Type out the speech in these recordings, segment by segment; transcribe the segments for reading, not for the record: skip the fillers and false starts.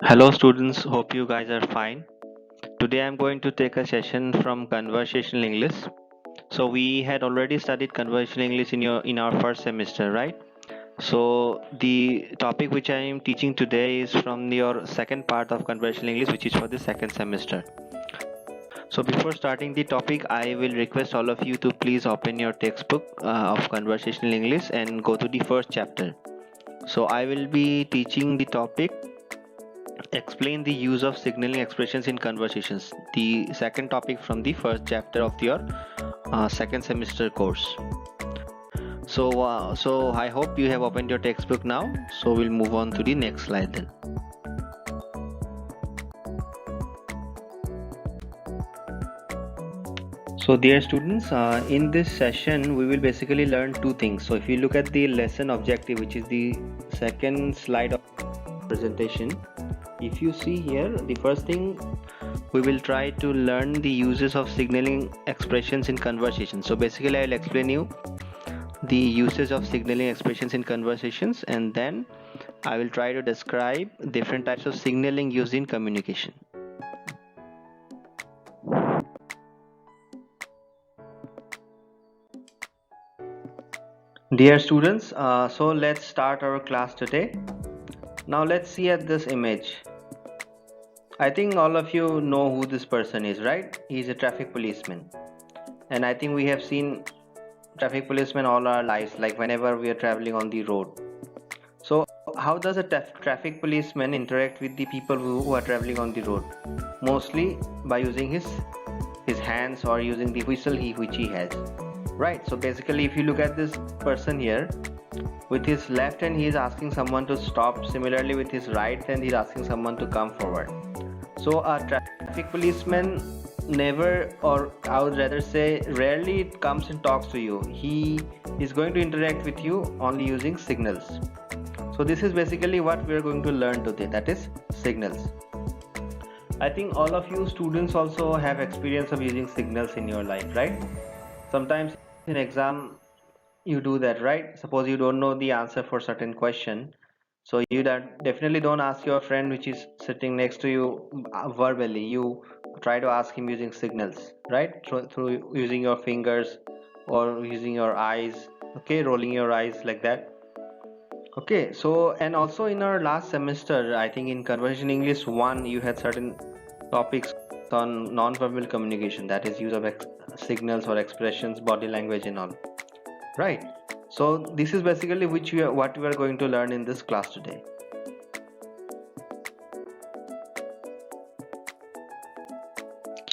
Hello students, hope you guys are fine. Today I'm going to take a session from Conversational English. So we had already studied Conversational English in our first semester, right? So the topic which I am teaching today is from your second part of Conversational English, which is for the second semester. So before starting the topic, I will request all of you to please open your textbook of Conversational English and go to the first chapter. So I will be teaching the topic explain the use of signaling expressions in conversations, the second topic from the first chapter of your second semester course. So I hope you have opened your textbook now. So we'll move on to the next slide then. So dear students, in this session we will basically learn two things. So if you look at the lesson objective, which is the second slide of presentation, if you see here, the first thing we will try to learn the uses of signaling expressions in conversation. So basically I will explain you the uses of signaling expressions in conversations, and then I will try to describe different types of signaling used in communication. Dear students, so let's start our class today. Now let's see at this image. I think all of you know who this person is, right? He's a traffic policeman. And I think we have seen traffic policemen all our lives, like whenever we are traveling on the road. So how does a traffic policeman interact with the people who are traveling on the road? Mostly by using his hands or using the whistle which he has, right? So basically if you look at this person here, with his left hand he is asking someone to stop. Similarly with his right hand he is asking someone to come forward. So a traffic policeman never, or I would rather say rarely, comes and talks to you. He is going to interact with you only using signals. So this is basically what we are going to learn today, that is signals. I think all of you students also have experience of using signals in your life, right? Sometimes in exam you do that, right? Suppose you don't know the answer for certain question, so you definitely don't ask your friend which is sitting next to you verbally. You try to ask him using signals, right? Through using your fingers or using your eyes, okay, rolling your eyes like that. Okay, so and also in our last semester, I think in Conversation English 1, you had certain topics on non-verbal communication, that is use of signals or expressions, body language and all, right? So this is basically what we are going to learn in this class today.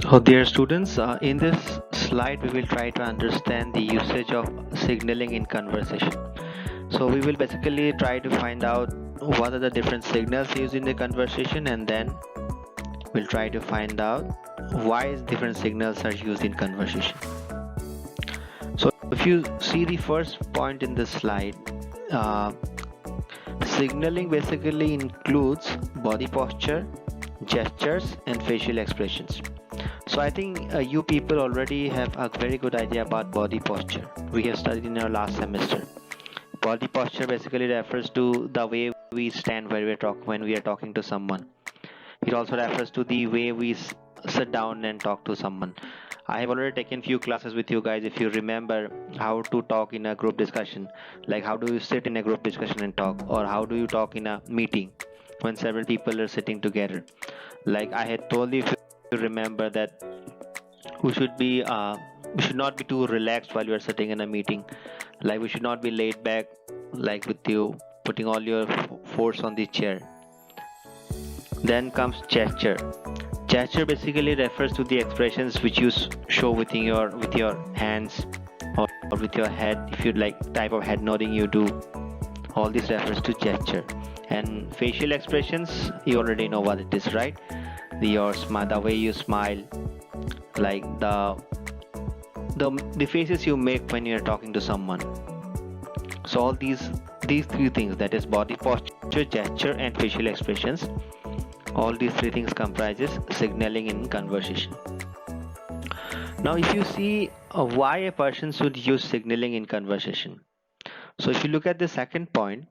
So dear students, in this slide we will try to understand the usage of signaling in conversation. So we will basically try to find out what are the different signals used in the conversation, and then we'll try to find out why different signals are used in conversation. So if you see the first point in this slide, signaling basically includes body posture, gestures and facial expressions. So I think you people already have a very good idea about body posture. We have studied in our last semester. Body posture basically refers to the way we stand when we are talking to someone. It also refers to the way we sit down and talk to someone. I have already taken few classes with you guys. If you remember how to talk in a group discussion, like how do you sit in a group discussion and talk, or how do you talk in a meeting when several people are sitting together. Like I had told you, if you remember, that we should not be too relaxed while we are sitting in a meeting. Like we should not be laid back, like with you putting all your force on the chair. Then comes gesture. Gesture basically refers to the expressions which you show with your hands, or with your head. If you like type of head nodding you do, all this refers to gesture. And facial expressions, you already know what it is, right? The way you smile, like the faces you make when you're talking to someone. So all these three things, that is body posture, gesture and facial expressions, all these three things comprises signaling in conversation. Now if you see why a person should use signaling in conversation, so if you look at the second point,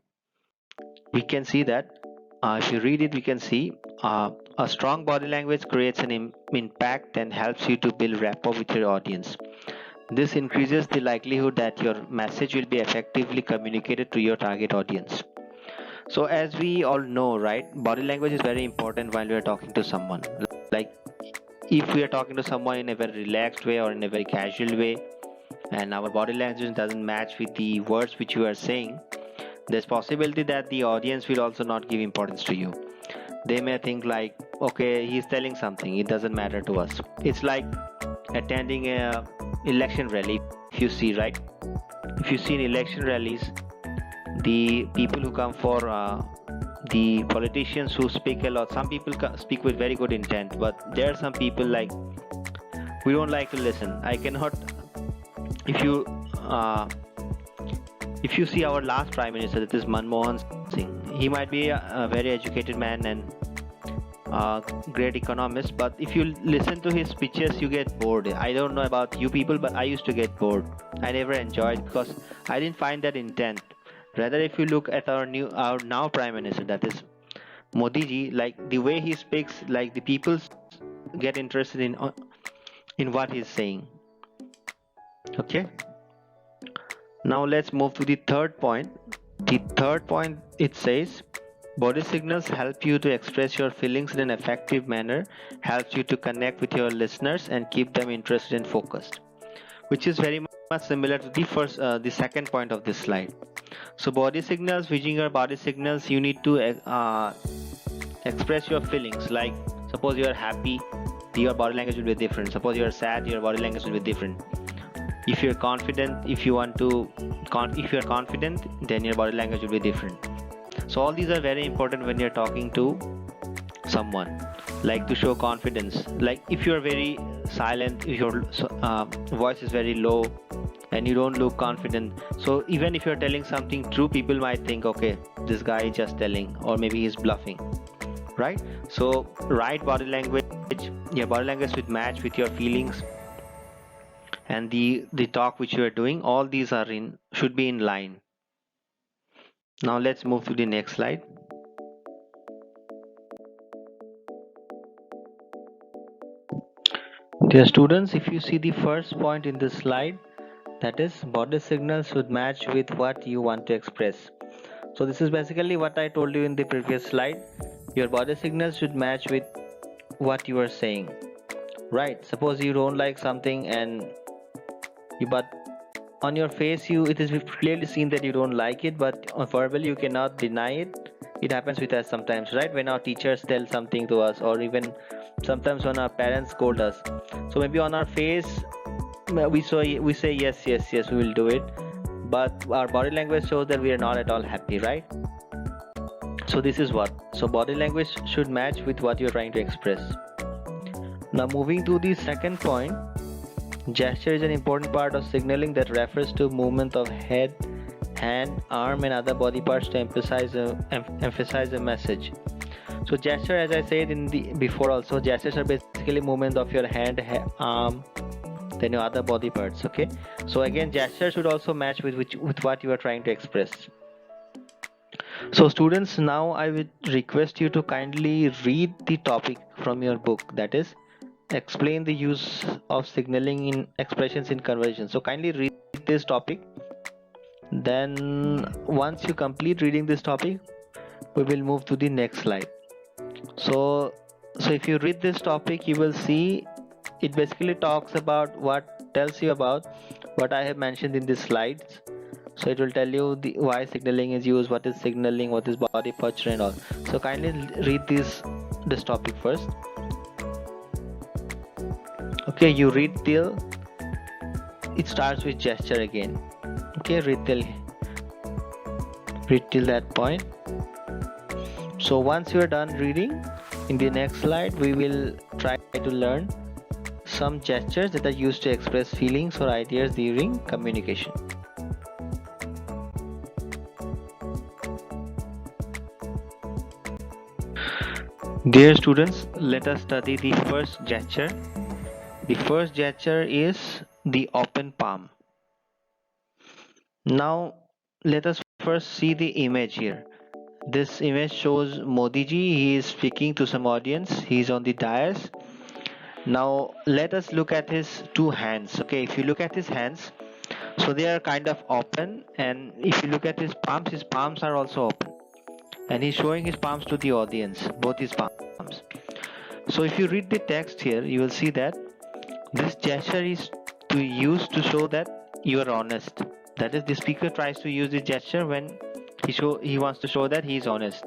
we can see that If you read it, we can see a strong body language creates an impact and helps you to build rapport with your audience. This increases the likelihood that your message will be effectively communicated to your target audience. So, as we all know, right, body language is very important while we are talking to someone. Like, if we are talking to someone in a very relaxed way or in a very casual way, and our body language doesn't match with the words which you are saying, there's possibility that the audience will also not give importance to you. They may think like, okay, he's telling something, it doesn't matter to us. It's like attending a election rally. If you see, right, if you see in election rallies, the people who come for the politicians who speak a lot, some people speak with very good intent, but there are some people like, we don't like to listen. I cannot. If you uh, if you see our last prime minister, that is Manmohan Singh, he might be a very educated man and great economist, but if you listen to his speeches, you get bored. I don't know about you people, but I used to get bored. I never enjoyed because I didn't find that intent. Rather, if you look at our now prime minister, that is Modi ji, like the way he speaks, like the people get interested in what he's saying. Okay. Now let's move to the third point. The third point, it says body signals help you to express your feelings in an effective manner, helps you to connect with your listeners and keep them interested and focused, which is very much similar to the second point of this slide. So body signals, using your body signals, you need to express your feelings. Like suppose you are happy, your body language will be different. Suppose you are sad, your body language will be different. If you're confident, if you're confident, then your body language will be different. So all these are very important when you're talking to someone. Like to show confidence. Like if you're very silent, if your voice is very low and you don't look confident, so even if you're telling something true, people might think, okay, this guy is just telling, or maybe he's bluffing, right? So right body language, your body language should match with your feelings, and the talk which you are doing, all these are should be in line. Now let's move to the next slide. Dear students, if you see the first point in this slide, that is body signals should match with what you want to express. So this is basically what I told you in the previous slide. Your body signals should match with what you are saying, right? Suppose you don't like something and but on your face it is clearly seen that you don't like it, but verbally you cannot deny it. It happens with us sometimes, right? When our teachers tell something to us, or even sometimes when our parents scold us, so maybe on our face we say yes, yes, yes, we will do it, but our body language shows that we are not at all happy, right? So this is what, so body language should match with what you're trying to express. Now moving to the second point, gesture is an important part of signaling that refers to movement of head, hand, arm and other body parts to emphasize a message. So gesture, as I said in the before also, gestures are basically movement of your hand, arm, then your other body parts. Okay, so again gesture should also match with what you are trying to express. So students, now I would request you to kindly read the topic from your book, that is explain the use of signaling in expressions in conversation. So kindly read this topic. Then once you complete reading this topic, we will move to the next slide. So if you read this topic, you will see it basically talks about tells you about what I have mentioned in these slides. So it will tell you why signaling is used, what is signaling, what is body posture and all. So kindly read this topic first. Okay, you read till it starts with gesture again. Okay, read till that point. So once you are done reading, in the next slide we will try to learn some gestures that are used to express feelings or ideas during communication. Dear students, let us study the first gesture. The first gesture is the open palm. Now let us first see the image here. This image shows Modi ji. He is speaking to some audience. He is on the dais. Now let us look at his two hands. Okay, if you look at his hands, so they are kind of open, and if you look at his palms are also open, and he's showing his palms to the audience, both his palms. So if you read the text here, you will see that this gesture is to use to show that you are honest. That is, the speaker tries to use the gesture when he wants to show that he is honest.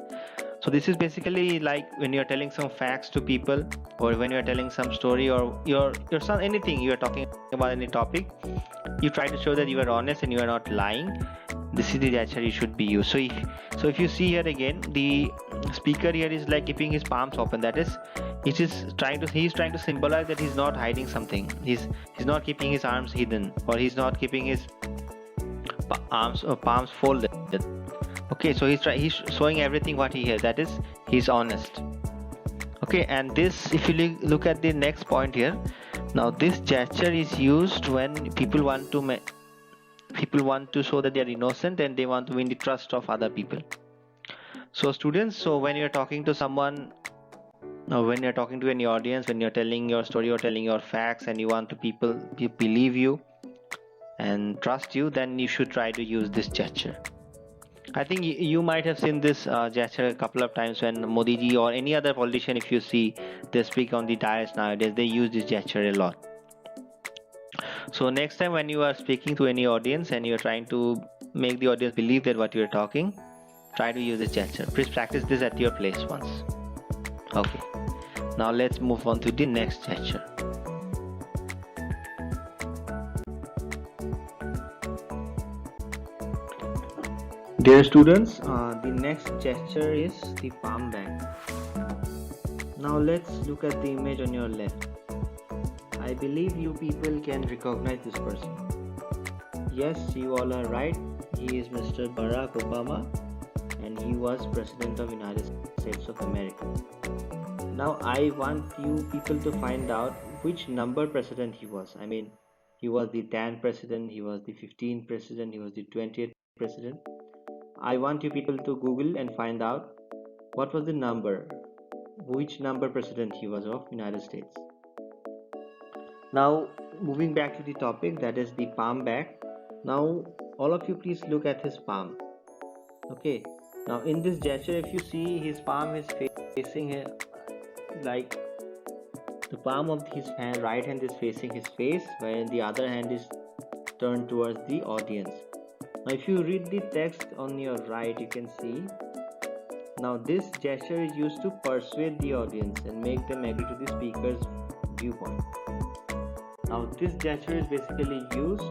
So this is basically like when you're telling some facts to people, or when you're telling some story, or your son, anything you are talking about, any topic, you try to show that you are honest and you are not lying. This is the gesture you should be used. So if you see here again, the speaker here is like keeping his palms open. That is, he's trying to symbolize that he's not hiding something. He's not keeping his arms hidden, or he's not keeping his arms or palms folded. Okay, so he's showing everything what he has. That is, he's honest. Okay, and this, if you look at the next point here, now this gesture is used when people want to show that they are innocent and they want to win the trust of other people. So students, so when you're talking to someone, or when you're talking to any audience, when you're telling your story or telling your facts, and you want to people believe you and trust you, then you should try to use this gesture. I think you might have seen this gesture a couple of times when Modi ji or any other politician, if you see, they speak on the dais nowadays, they use this gesture a lot. So next time when you are speaking to any audience and you're trying to make the audience believe that what you're talking, try to use this gesture. Please practice this at your place once. Okay. Now let's move on to the next gesture. Dear students, the next gesture is the palm back. Now let's look at the image on your left. I believe you people can recognize this person. Yes, you all are right. He is Mr. Barack Obama, and he was President of United States of America. Now I want you people to find out which number president he was. I mean, he was the 10th president, he was the 15th president, he was the 20th president. I want you people to Google and find out what was the number, which number president he was of United States. Now moving back to the topic, that is the palm back. Now all of you please look at his palm. Okay, now in this gesture, if you see, his palm is facing like the palm of his hand, right hand is facing his face, while the other hand is turned towards the audience. Now if you read the text on your right, you can see, now this gesture is used to persuade the audience and make them agree to the speaker's viewpoint. Now this gesture is basically used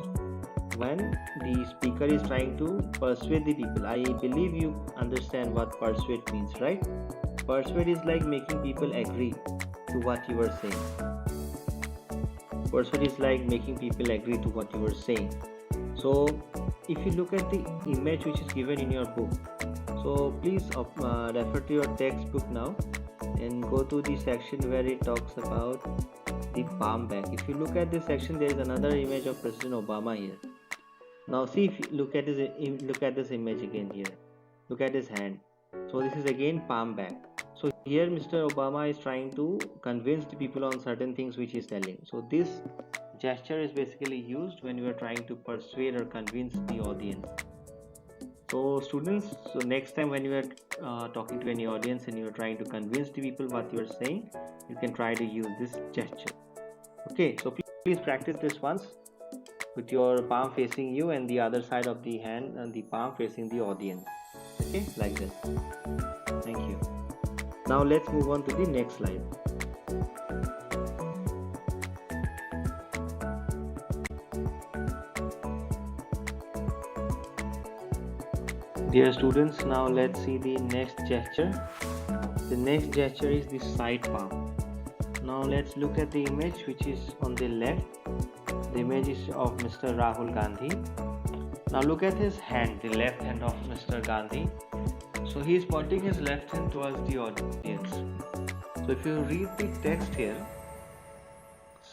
when the speaker is trying to persuade the people. I believe you understand what persuade means, right? Persuade is like making people agree to what you are saying. Persuade is like making people agree to what you are saying. So if you look at the image which is given in your book, so please refer to your textbook now and go to the section where it talks about the palm back. If you look at this section, there is another image of President Obama here. Now see, if you look at this image again here, look at his hand. So this is again palm back. So here Mr. Obama is trying to convince the people on certain things which he is telling. So this gesture is basically used when you are trying to persuade or convince the audience. So students, so next time when you are talking to any audience and you are trying to convince the people what you are saying, you can try to use this gesture. Okay, so please practice this once with your palm facing you and the other side of the hand and the palm facing the audience. Okay, like this. Thank you. Now let's move on to the next slide. Dear students, now let's see the next gesture. The next gesture is the side palm. Now let's look at the image which is on the left. The image is of Mr. Rahul Gandhi. Now look at his hand, the left hand of Mr. Gandhi. So he is pointing his left hand towards the audience. So if you read the text here,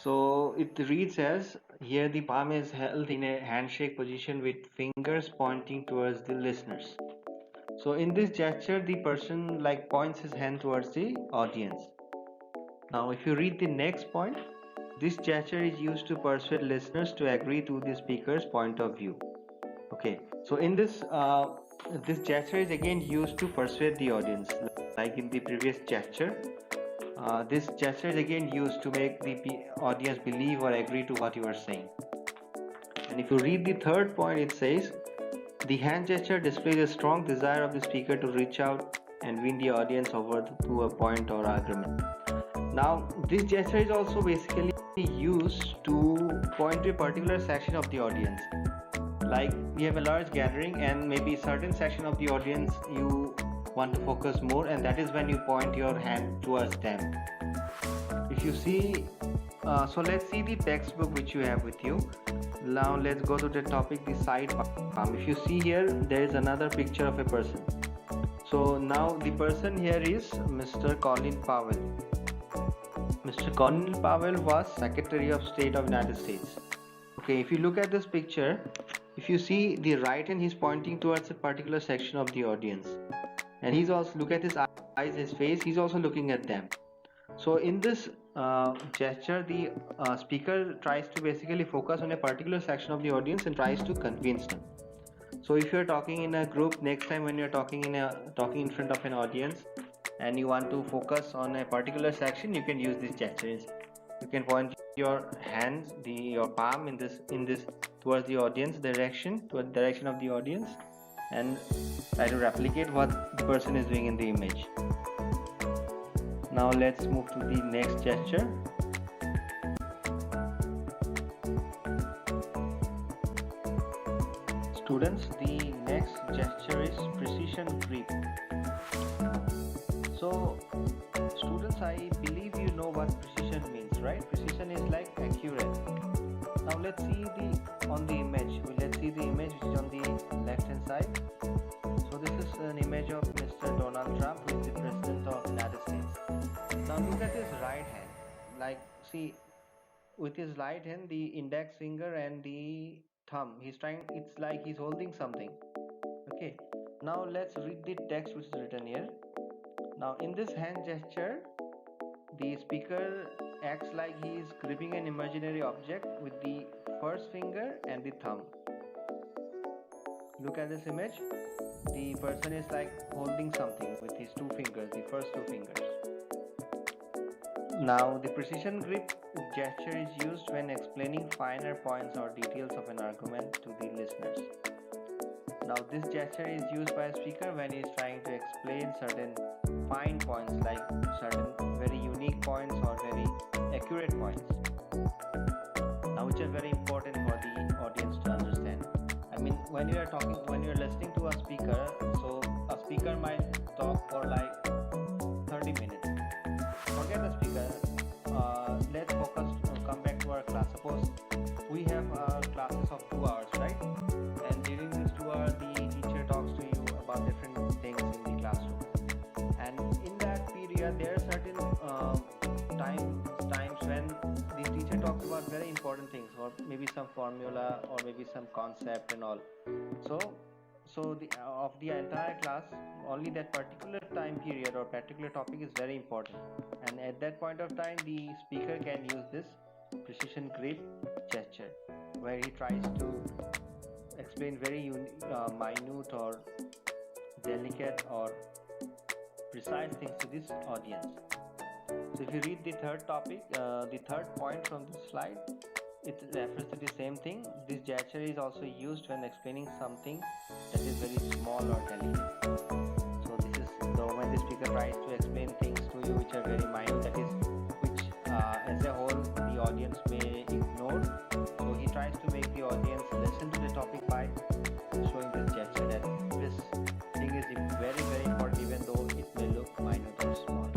so it reads as, here the palm is held in a handshake position with fingers pointing towards the listeners. So in this gesture, the person like points his hand towards the audience. Now if you read the next point, this gesture is used to persuade listeners to agree to the speaker's point of view. Okay, so in this gesture is again used to persuade the audience, like in the previous gesture. This gesture is again used to make the audience believe or agree to what you are saying. And if you read the third point, it says the hand gesture displays a strong desire of the speaker to reach out and win the audience over to a point or argument. Now, this gesture is also basically used to point to a particular section of the audience. Like we have a large gathering and maybe a certain section of the audience you want to focus more, and that is when you point your hand towards them. If you see, so let's see the textbook which you have with you. Now let's go to the topic, the side palm. If you see here, there is another picture of a person. So now the person here is Mr. Colin Powell. Mr. Colin Powell was Secretary of State of United States. Okay, if you look at this picture, if you see the right hand, he's pointing towards a particular section of the audience, and he's also, look at his eyes, his face, he's also looking at them. So in this gesture, the speaker tries to basically focus on a particular section of the audience and tries to convince them. So if you're talking in a group, next time when you're talking in front of an audience and you want to focus on a particular section, you can use these gestures. You can point your hands, your palm in this towards the audience direction, toward the direction of the audience, and try to replicate what the person is doing in the image. Now let's move to the next gesture. Students, the next gesture is precision grip. So students, I believe you know what precision means, right? Precision is like accurate. Now let's see on the image. Let's see the image which is on the left hand side. So this is an image of Mr. Donald Trump, who is the President of the United States. Now look at his right hand. Like, see, with his right hand, the index finger and the thumb, it's like he's holding something. Okay. Now let's read the text which is written here. Now in this hand gesture, the speaker acts like he is gripping an imaginary object with the first finger and the thumb. Look at this image. The person is like holding something with his two fingers, the first two fingers. Now the precision grip gesture is used when explaining finer points or details of an argument to the listeners. Now this gesture is used by a speaker when he is trying to explain certain fine points, like certain very unique points or very accurate points, now which are very important for the audience to understand. I mean, when you're listening to a speaker, so a speaker might talk for like 30 minutes. Forget the speaker. Let's focus, come back to our class. Suppose we have classes of 2 hours, right? And during this 2 hours, the teacher talks to you about different things in the classroom. And in that period, there are certain times when the teacher talks about very important things, or maybe some formula, or maybe some concept and all. So the of the entire class, only that particular time period or particular topic is very important, and at that point of time, the speaker can use this precision grip gesture, where he tries to explain very minute or delicate or precise things to this audience. So if you read the third topic, the third point from this slide, it refers to the same thing. This gesture is also used when explaining something that is very small or delicate. So this is when the speaker tries to explain things to you which are very minute, that is, which as a whole the audience may ignore. So he tries to make the audience listen to the topic by showing this gesture, that this thing is very, very important, even though it may look minute or small.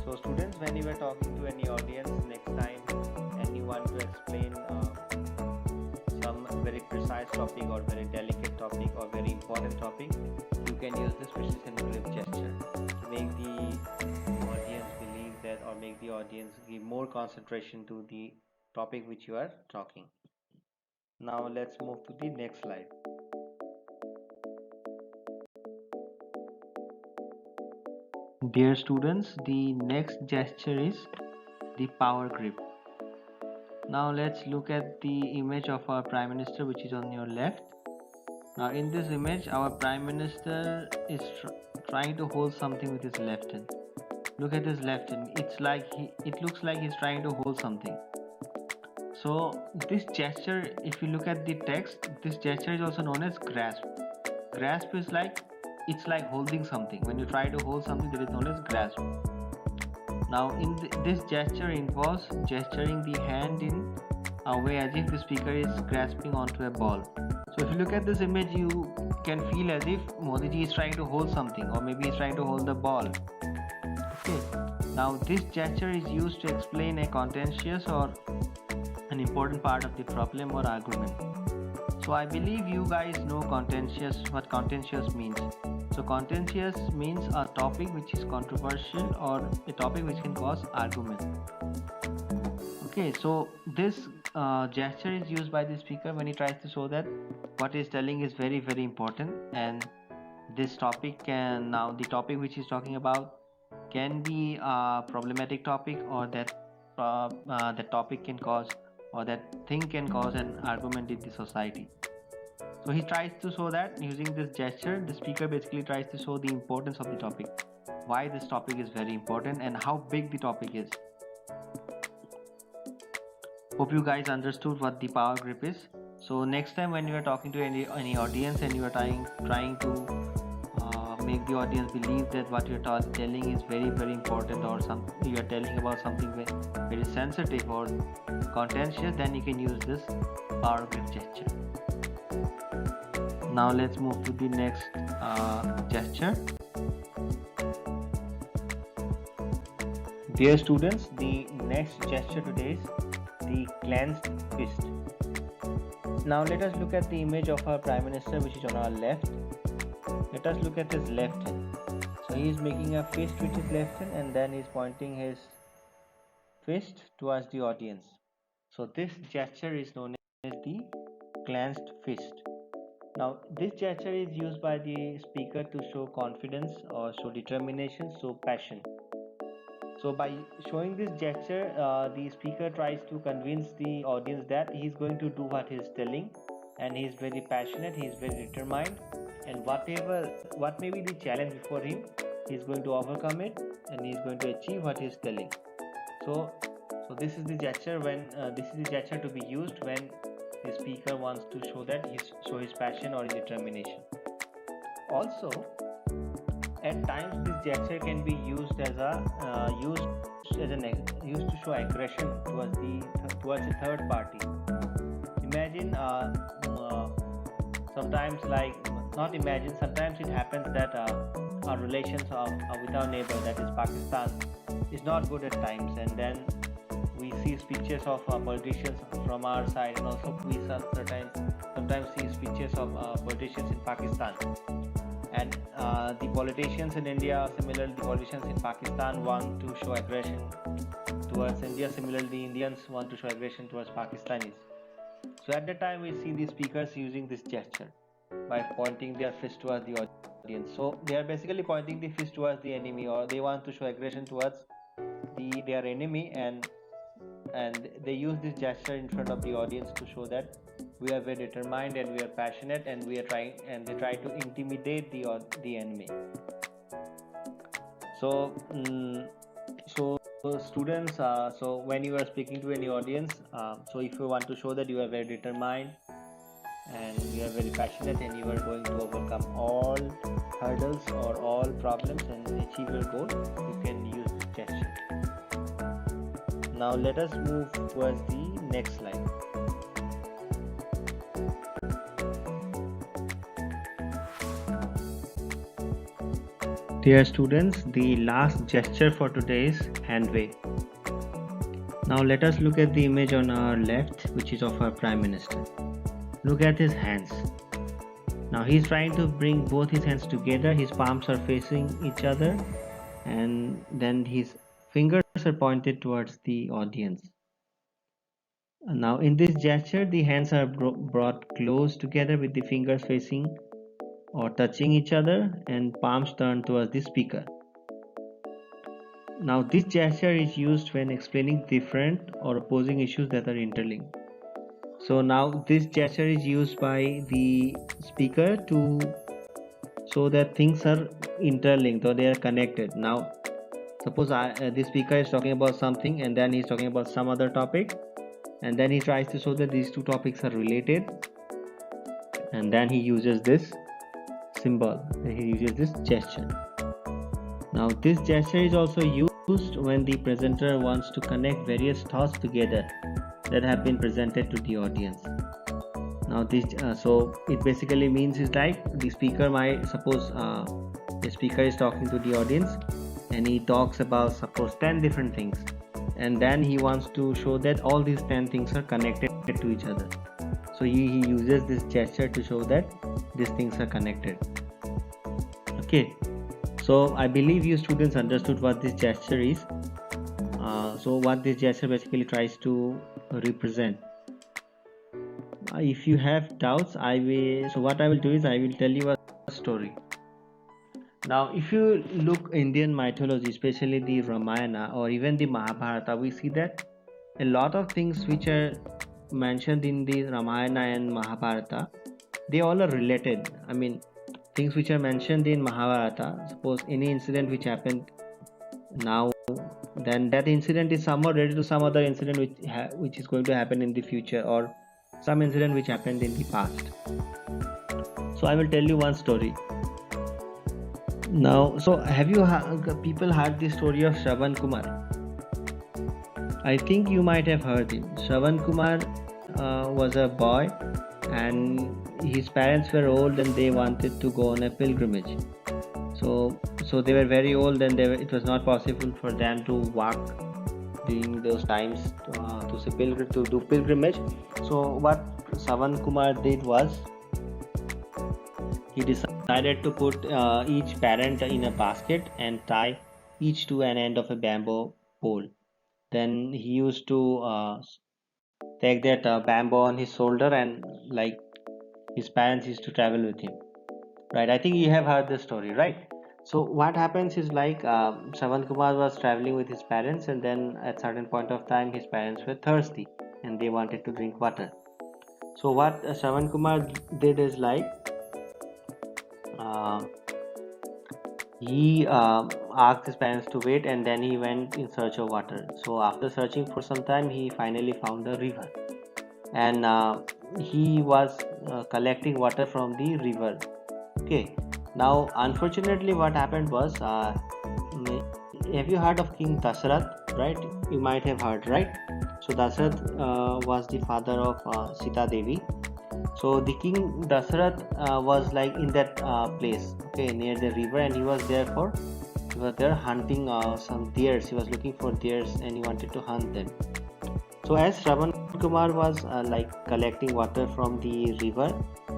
So students, when you are talking to any audience next time and you want to explain some very precise topic or very delicate topic or very important topic, you can use this precision grip gesture to make the audience believe that, or make the audience give more concentration to the topic which you are talking. Now let's move to the next slide. Dear students, the next gesture is the power grip. Now let's look at the image of our Prime Minister, which is on your left. Now in this image, our Prime Minister is trying to hold something with his left hand. Look at his left hand. It looks like he's trying to hold something. So this gesture, if you look at the text, this gesture is also known as grasp. Grasp is it's like holding something. When you try to hold something, that is known as grasp. Now this gesture involves gesturing the hand in a way as if the speaker is grasping onto a ball. So if you look at this image, you can feel as if Modi ji is trying to hold something, or maybe he's trying to hold the ball. Okay. Now this gesture is used to explain a contentious or an important part of the problem or argument. So I believe you guys know what contentious means. So contentious means a topic which is controversial or a topic which can cause argument. Okay, so this gesture is used by the speaker when he tries to show that what he's telling is very, very important, and this topic the topic which he's talking about can be a problematic topic, or that topic can cause, or that thing can cause an argument in the society. So he tries to show that using this gesture, the speaker basically tries to show the importance of the topic, why this topic is very important and how big the topic is. Hope you guys understood what the power grip is. So next time when you are talking to any audience and you are trying to make the audience believe that what you're telling is very, very important, or you are telling about something very sensitive or contentious, then you can use this power grip gesture. Now let's move to the next gesture. Dear students, the next gesture today is the clenched fist. Now let us look at the image of our Prime Minister, which is on our left. Let us look at his left hand. So he is making a fist with his left hand, and then he is pointing his fist towards the audience. So this gesture is known as the clenched fist. Now this gesture is used by the speaker to show confidence or show determination, show passion. So by showing this gesture, the speaker tries to convince the audience that he is going to do what he is telling, and he is very passionate, he is very determined, and what may be the challenge before him, he is going to overcome it, and he is going to achieve what he is telling. So this is the gesture to be used when the speaker wants to show his passion or his determination. Also, at times this gesture can be used used to show aggression towards a third party. Imagine sometimes it happens that our relations with our neighbor, that is Pakistan, is not good at times, and then we see speeches of politicians from our side, and also we sometimes see speeches of politicians in Pakistan, and the politicians in India, similarly the politicians in Pakistan want to show aggression towards India. Similarly, the Indians want to show aggression towards Pakistanis. So at that time we see the speakers using this gesture by pointing their fist towards the audience. So they are basically pointing the fist towards the enemy, or they want to show aggression towards their enemy, and they use this gesture in front of the audience to show that we are very determined and we are passionate, and they try to intimidate the enemy. So students, so when you are speaking to any audience, so if you want to show that you are very determined and you are very passionate and you are going to overcome all hurdles or all problems and achieve your goal, you can use this gesture. Now let us move towards the next slide. Dear students, the last gesture for today is hand wave. Now let us look at the image on our left, which is of our Prime Minister. Look at his hands. Now he is trying to bring both his hands together. His palms are facing each other, and then his fingers are pointed towards the audience. Now in this gesture, the hands are brought close together with the fingers facing or touching each other, and palms turned towards the speaker. Now this gesture is used when explaining different or opposing issues that are interlinked. So now this gesture is used by the speaker to show that things are interlinked or they are connected. Now suppose the speaker is talking about something and then he's talking about some other topic, and then he tries to show that these two topics are related, and then he uses this symbol, he uses this gesture. Now this gesture is also used when the presenter wants to connect various thoughts together that have been presented to the audience. Now this so it basically means is like the speaker might suppose the speaker is talking to the audience and he talks about suppose 10 different things, and then he wants to show that all these 10 things are connected to each other. So he uses this gesture to show that these things are connected. Okay, so I believe you students understood what this gesture is. So what this gesture basically tries to represent. If you have doubts, what I will do is I will tell you a story. Now if you look Indian mythology, especially the Ramayana or even the Mahabharata, we see that a lot of things which are mentioned in the Ramayana and Mahabharata, they all are related. I mean, things which are mentioned in Mahabharata, suppose any incident which happened now, then that incident is somewhat related to some other incident which is going to happen in the future, or some incident which happened in the past. So I will tell you one story. Now, so have you people heard the story of Shravan Kumar? I think you might have heard him. Shravan Kumar was a boy, and his parents were old and they wanted to go on a pilgrimage. So they were very old and it was not possible for them to walk during those times to do pilgrimage. So what Shravan Kumar did was he decided to put each parent in a basket and tie each to an end of a bamboo pole. Then he used to take that bamboo on his shoulder, and like his parents used to travel with him. Right? I think you have heard the story, right? So what happens is like Shravan Kumar was traveling with his parents, and then at certain point of time his parents were thirsty and they wanted to drink water. So what Shravan Kumar did is like uh, he asked his parents to wait, and then he went in search of water. So after searching for some time he finally found a river, and he was collecting water from the river. Okay, now unfortunately what happened was have you heard of King Dashrath, right? You might have heard, right? So Dashrath was the father of Sita Devi. So the King Dashrath was like in that place, okay, near the river, and he was there hunting some deers. He was looking for deers and he wanted to hunt them. So as Shravan Kumar was like collecting water from the river,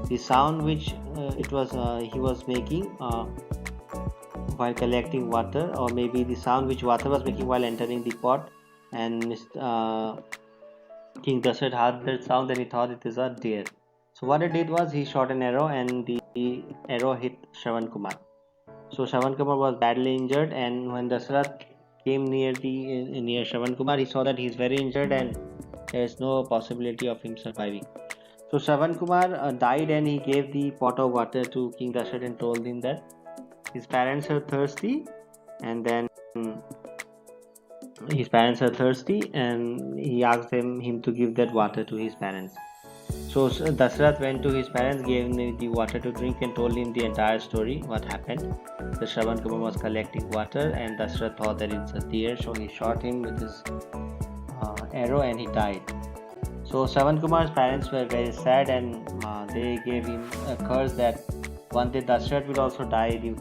the sound which he was making while collecting water, or maybe the sound which water was making while entering the pot, and King Dashrath heard that sound and he thought it is a deer. So what he did was he shot an arrow, and the arrow hit Shravan Kumar. So Shravan Kumar was badly injured, and when Dashrath came near Shravan Kumar, he saw that he is very injured and there is no possibility of him surviving. So Shravan Kumar died, and he gave the pot of water to King Dashrath and told him that his parents are thirsty, and then he asked him to give that water to his parents. So Dashrath went to his parents, gave him the water to drink, and told him the entire story, what happened. The Shravan Kumar was collecting water, and Dashrath thought that it's a deer, so he shot him with his arrow and he died. So Shravan Kumar's parents were very sad, and they gave him a curse that one day Dashrath will also die due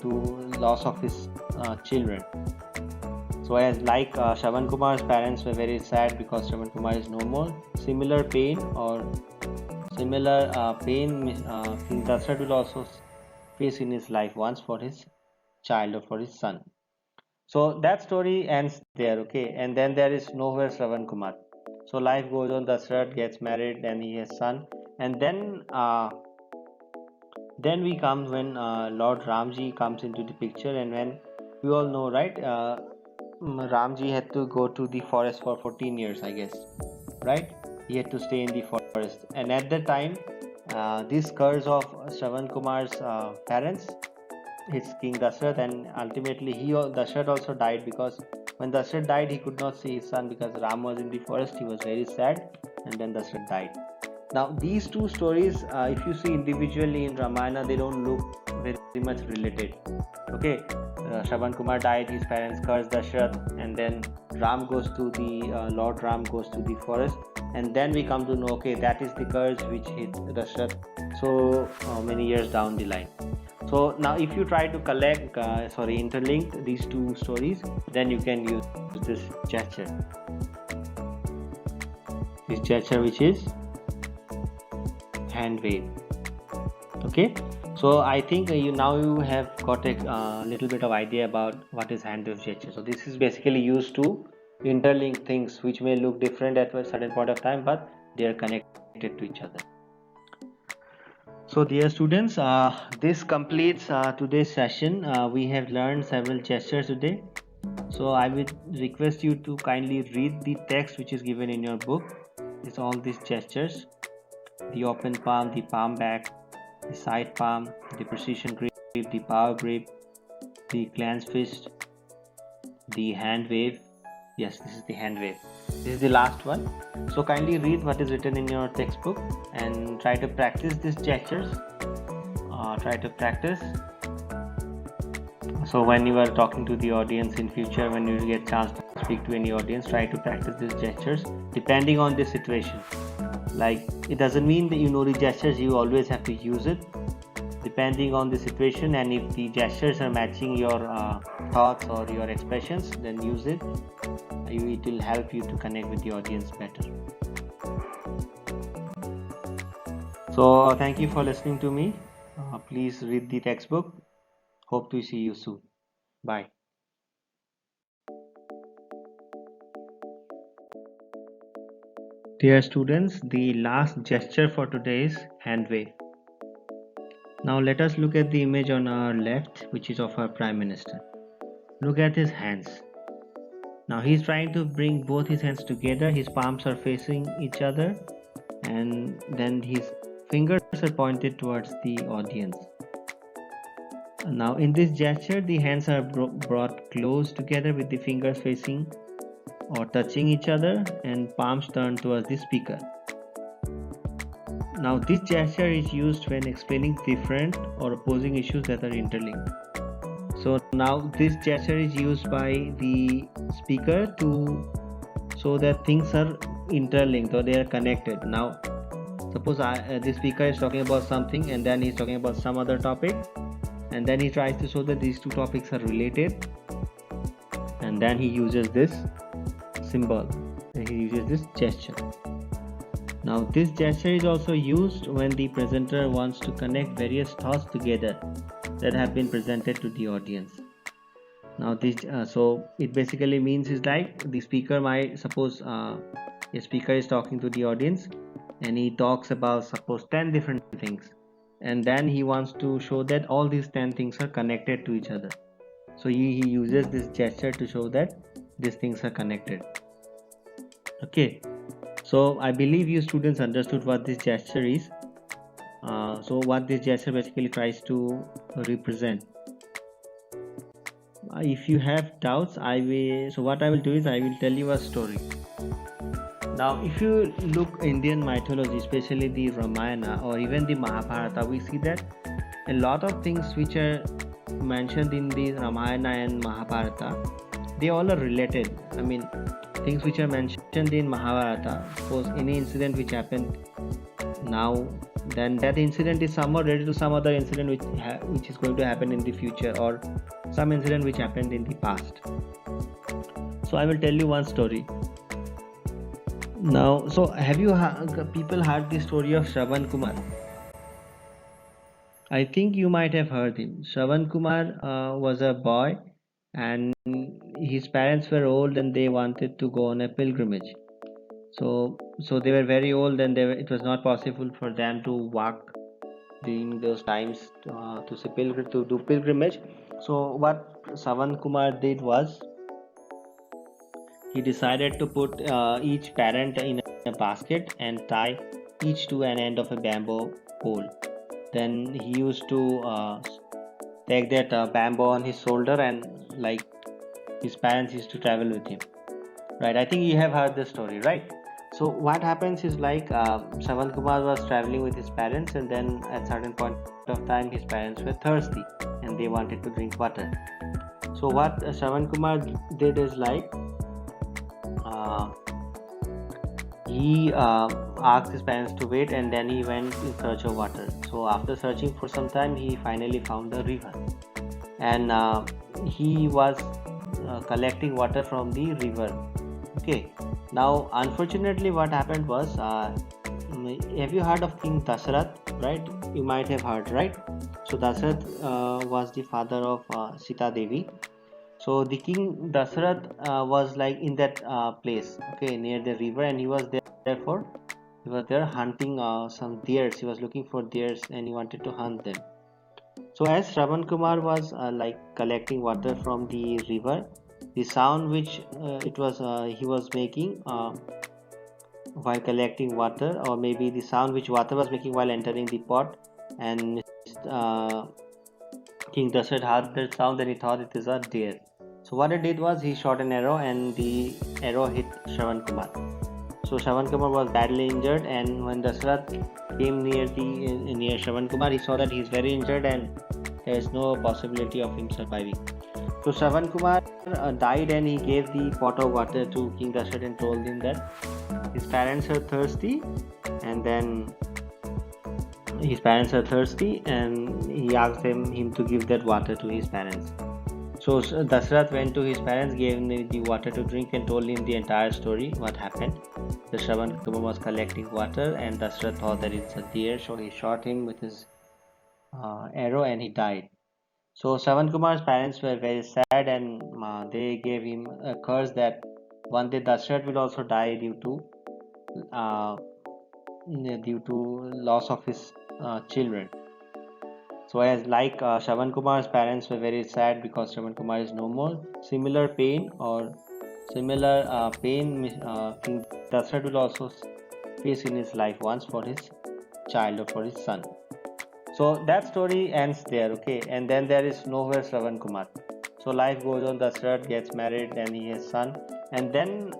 to loss of his children. So as like Shravan Kumar's parents were very sad because Shravan Kumar is no more, similar pain King Dashrath will also face in his life once for his child or for his son. So that story ends there, okay, and then there is nowhere Shravan Kumar. So life goes on. Dashrath gets married, and he has son, and then Then we come when Lord Ramji comes into the picture, and when we all know, right? Ramji had to go to the forest for 14 years, I guess, right? He had to stay in the forest, and at that time, this curse of Shravan Kumar's parents hits King Dashrath, and ultimately Dashrath also died, because when Dashrath died, he could not see his son because Ram was in the forest. He was very sad, and then Dashrath died. Now, these two stories, if you see individually in Ramayana, they don't look very much related. Okay, Shravan Kumar died, his parents cursed Dashrath, and then Ram goes to the Lord Ram goes to the forest, and then we come to know, okay, that is the curse which hit Dashrath so many years down the line. So now, if you try to interlink these two stories, then you can use this gesture. This gesture, which is hand wave. Okay, so I think you have got a little bit of idea about what is hand wave gesture. So this is basically used to interlink things which may look different at a certain point of time, but they are connected to each other. So dear students, this completes today's session. We have learned several gestures today. So I would request you to kindly read the text which is given in your book. It's all these gestures: the open palm, the palm back, the side palm, the precision grip, the power grip, the clenched fist, the hand wave. Yes, this is the hand wave. This is the last one. So kindly read what is written in your textbook and try to practice these gestures. Try to practice. So when you are talking to the audience in future, when you get chance to speak to any audience, try to practice these gestures depending on the situation. Like, it doesn't mean that you know the gestures, you always have to use it. Depending on the situation, and if the gestures are matching your thoughts or your expressions, then use it. It will help you to connect with the audience better. So thank you for listening to me. Please read the textbook. Hope to see you soon. Bye. Dear students, the last gesture for today is hand wave. Now let us look at the image on our left, which is of our Prime Minister. Look at his hands. Now he is trying to bring both his hands together. His palms are facing each other, and then his fingers are pointed towards the audience. Now in this gesture, the hands are brought close together with the fingers facing or touching each other, and palms turned towards the speaker. Now this gesture is used when explaining different or opposing issues that are interlinked. So now this gesture is used by the speaker to show that things are interlinked or they are connected. Now suppose the speaker is talking about something, and then he's talking about some other topic, and then he tries to show that these two topics are related, and then he uses this symbol, and he uses this gesture. Now this gesture is also used when the presenter wants to connect various thoughts together that have been presented to the audience. Now this so it basically means is like the speaker might suppose a speaker is talking to the audience, and he talks about suppose 10 different things, and then he wants to show that all these 10 things are connected to each other. So he uses this gesture to show that these things are connected. Okay, so I believe you students understood what this gesture is. So what this gesture basically tries to represent. If you have doubts, what I will do is I will tell you a story. Now if you look Indian mythology, especially the Ramayana or even the Mahabharata, we see that a lot of things which are mentioned in the Ramayana and Mahabharata, they all are related. I mean, things which are mentioned in Mahabharata, suppose any incident which happened now, then that incident is somewhat related to some other incident which is going to happen in the future, or some incident which happened in the past. So I will tell you one story. Now, so have you people heard the story of Shravan Kumar? I think you might have heard him. Shravan Kumar was a boy, and his parents were old, and they wanted to go on a pilgrimage. So they were very old, and it was not possible for them to walk during those times to do pilgrimage. So what Savan Kumar did was he decided to put each parent in a basket and tie each to an end of a bamboo pole. Then he used to take that bamboo on his shoulder, and like his parents used to travel with him. Right? I think you have heard the story, right? So what happens is like Savan Kumar was traveling with his parents, and then at certain point of time, his parents were thirsty and they wanted to drink water. So what Savan Kumar did is like uh, he asked his parents to wait, and then he went in search of water. So after searching for some time, he finally found a river, and he was collecting water from the river. Okay, now unfortunately what happened was have you heard of King Dasarath? Right, you might have heard, right? So Dasarath was the father of Sita Devi. So the king Dasarath was like in that place, okay, near the river, and he was there. Therefore, he was there hunting some deers. He was looking for deers, and he wanted to hunt them. So as Shravan Kumar was like collecting water from the river, the sound which he was making while collecting water, or maybe the sound which water was making while entering the pot, and uh, King Dasharatha heard that sound, and he thought it is a deer. So what he did was he shot an arrow, and the arrow hit Shravan Kumar. So Shravan Kumar was badly injured, and when Dasarath came near Shravan Kumar, he saw that he is very injured and there is no possibility of him surviving. So Shravan Kumar died, and he gave the pot of water to King Dasarath and told him that his parents are thirsty, and then he asked him to give that water to his parents. So Dasarath went to his parents, gave him the water to drink, and told him the entire story, what happened. The Shravan Kumar was collecting water, and Dasarath thought that it's a deer, so he shot him with his arrow, and he died. So Shravan Kumar's parents were very sad, and they gave him a curse that one day Dasarath will also die uh, due to loss of his children. So as like Shravan Kumar's parents were very sad because Shravan Kumar is no more. Similar pain King Dasarath will also face in his life once for his child or for his son. So that story ends there, okay? And then there is nowhere Shravan Kumar. So life goes on. Dasarath gets married, and he has son, and then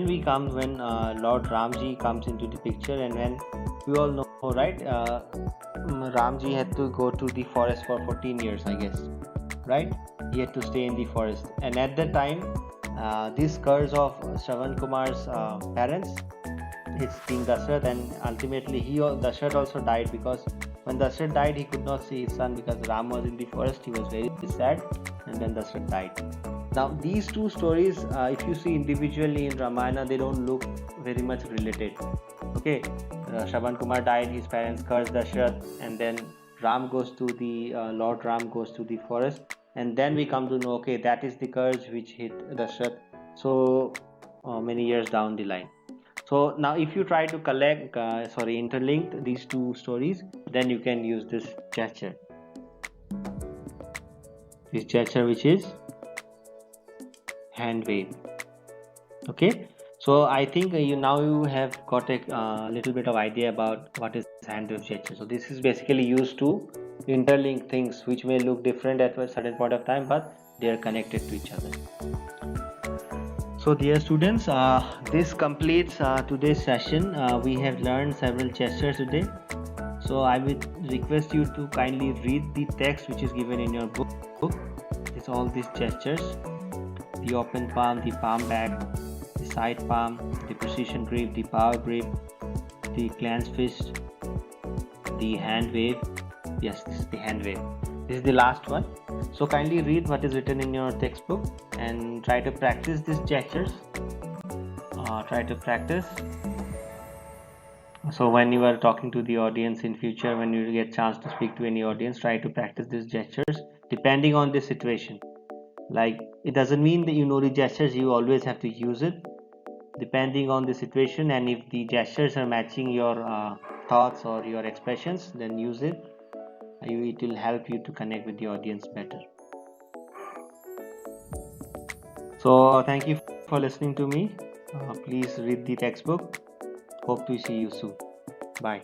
we come when Lord Ramji comes into the picture, and when we all know, right? Ramji had to go to the forest for 14 years, I guess, right? He had to stay in the forest, and at that time, this curse of Shravan Kumar's parents hits King Dasarath, and ultimately Dasarath also died, because when Dasarath died, he could not see his son because Ram was in the forest. He was very sad, and then Dasarath died. Now these two stories, if you see individually in Ramayana, they don't look very much related. Okay, Shravan Kumar died, his parents cursed Dasharath, and then Lord Ram goes to the forest, and then we come to know, okay, that is the curse which hit Dasharath so many years down the line. So now if you try to interlink these two stories, then you can use this gesture which is hand wave. Okay, so I think you have got a little bit of idea about what is hand wave gesture. So this is basically used to interlink things which may look different at a certain point of time, but they are connected to each other. So dear students, this completes today's session. We have learned several gestures today. So I would request you to kindly read the text which is given in your book. It's all these gestures: the open palm, the palm back, the side palm, the precision grip, the power grip, the clenched fist, the hand wave. Yes, this is the hand wave. This is the last one. So kindly read what is written in your textbook and try to practice these gestures. Try to practice. So when you are talking to the audience in future, when you get chance to speak to any audience, try to practice these gestures depending on the situation. Like, it doesn't mean that you know the gestures, you always have to use it. Depending on the situation, and if the gestures are matching your thoughts or your expressions, then use it. It will help you to connect with the audience better. So thank you for listening to me. Please read the textbook. Hope to see you soon. Bye.